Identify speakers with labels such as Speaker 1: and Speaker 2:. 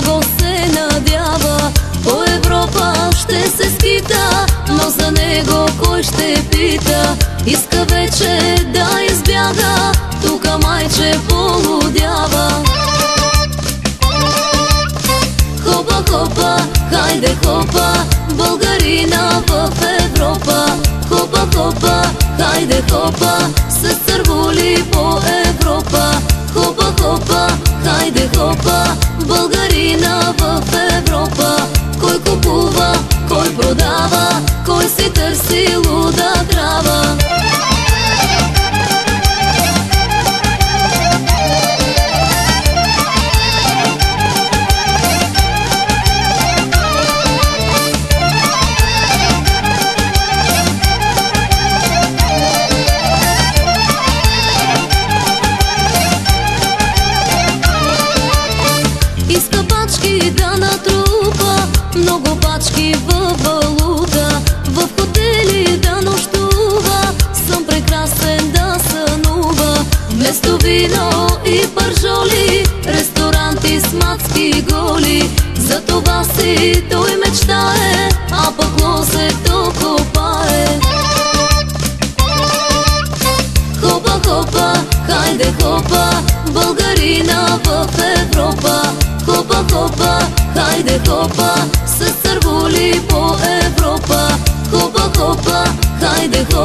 Speaker 1: него се надява. По Европа ще се скита, но за него кой ще пита? Иска вече да избяга, тука майче полудява. Хопа, хопа, хайде хопа, българина в Европа. Хопа, хопа, хайде хопа, с цървули по Европа. Хопа, хопа, хайде хопа, българина в Европа. Кой купува, кой продава, кой си търси луда крава. Иска пачки да натрупа, много пачки във валута, в хотели да нощува, сън прекрасен да сънува. Вместо вино и пържоли, ресторанти с мацки голи. За това си той мечтае, а пък лозето копае. Хопа, хопа, хайде хопа, българина в Европа. Хопа, хопа, хайде хопа, с цървули по Европа. Хопа, хопа, хайде хопа.